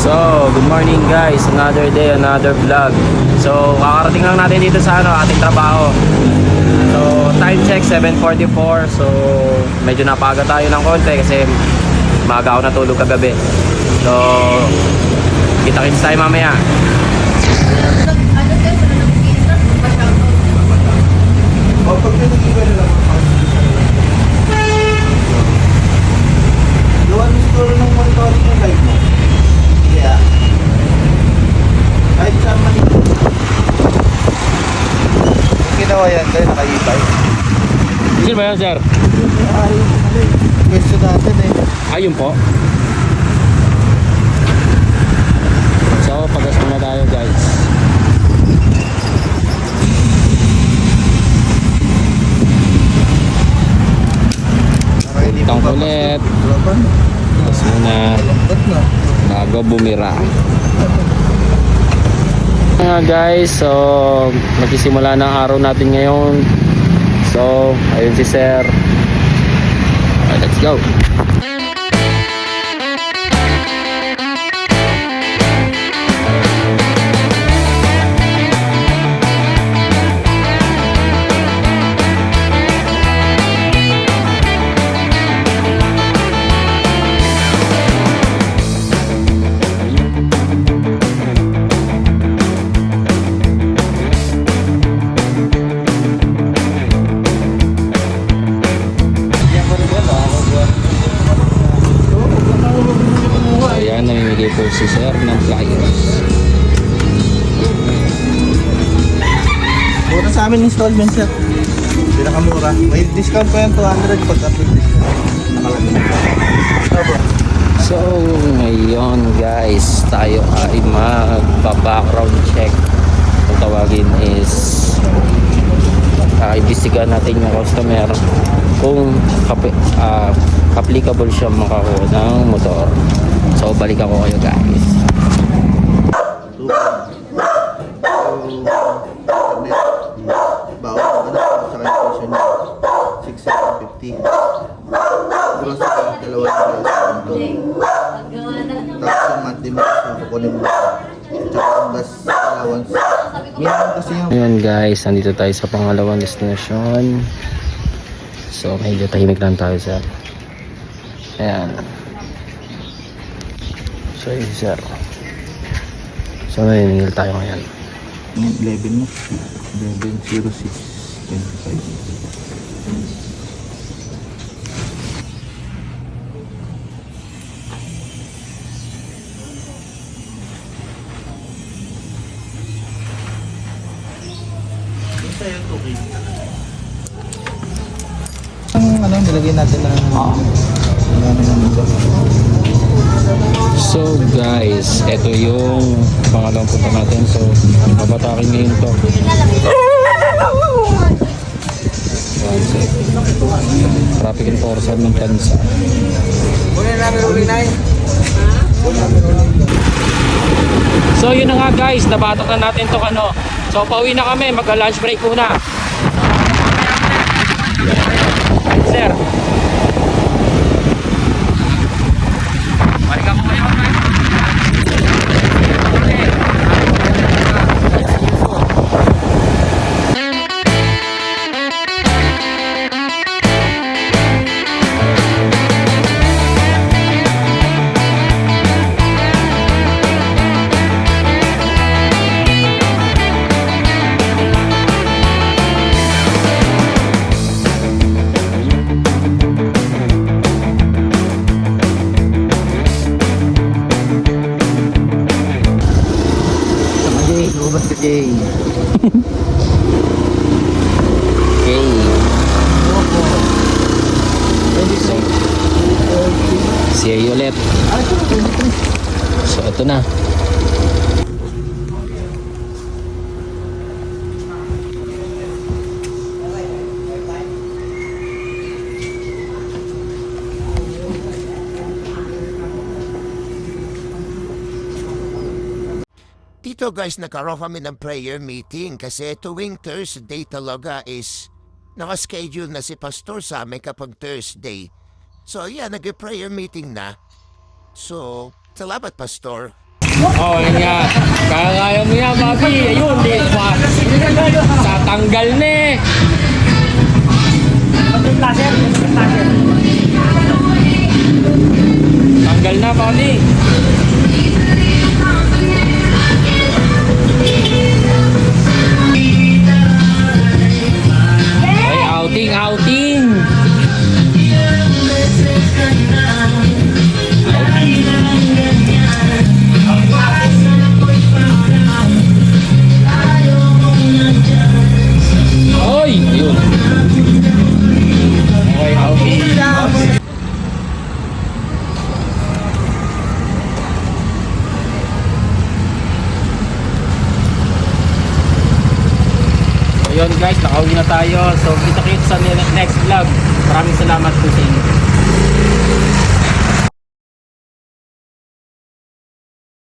So, good morning guys. Another day, another vlog. So, kakarating lang natin dito sa ating trabaho. So, time check 7:44. So, medyo napaga tayo ng konti kasi maaga ako natulog kagabi. So, kita-kits tayo mamaya. Gawa ng store ng monitoring yung light mo. Kaya, kahit saan man ito. Ginawa yan, kayo nakaibay. Sino ba yan, sir? Ay, pwesto natin eh. Ayun po. So, pagas muna tayo guys. Tang ulit. Pagas muna bago bumira. Nga guys, so magsisimula na ang araw natin ngayon. So, ayun si sir. Alright, let's go. Ayan, namimigay po si sir ng flyers. Mura sa amin installment sir. Pinakamura. May discount pa yan, 200 pag upload discount. Nakalagay. So, ngayon guys, tayo ay magpa-background check. Kung tawagin is imbestigahan natin yung customer kung applicable siya makakuha ng motor. So, balik ako kayo guys. Bawal ang ano sa kanya presyo niya. 6,750. Gross ka, dalawa na kayo sa kanto. Tapos ang monthly mo kasi kukunin mo. Tsaka ang gas allowance. Minimum kasi yung Ayan guys, nandito tayo sa pangalawang destination. So, medyo tahimik lang tayo sir. Ayan. So, yun sir. So, nanginigil tayo ngayon. 11 mo. 110625. Ang ano, nilagay natin ng So guys, ito yung pangalawang punta natin. So, babatakin ngayon to. One sec. Traffic enforcer ng Tansa. So yun na nga guys, nabatok na natin to ano. So pauwi na kami, mag-lunch break muna. Sir. Balik ako ngayon. Lumabas ka, Jay. Okay. So, see you ulit. So, ito na. Dito guys, nagkaroon kami ng prayer meeting kasi tuwing Thursday talaga is naka-schedule na si Pastor sa amin kapag Thursday. So yeah, nag-prayer meeting na. So, salamat Pastor. Oh, yun nga. Kaya mo yan, Bobby. Ayun, di pa. Sa tanggal na eh. Tanggal na, Bobby. Ay, outing, outing. Oy! Yun. Okay, outing. So yun guys, nakauwi na tayo. So kita-kits sa next vlog. Maraming salamat po sa inyo.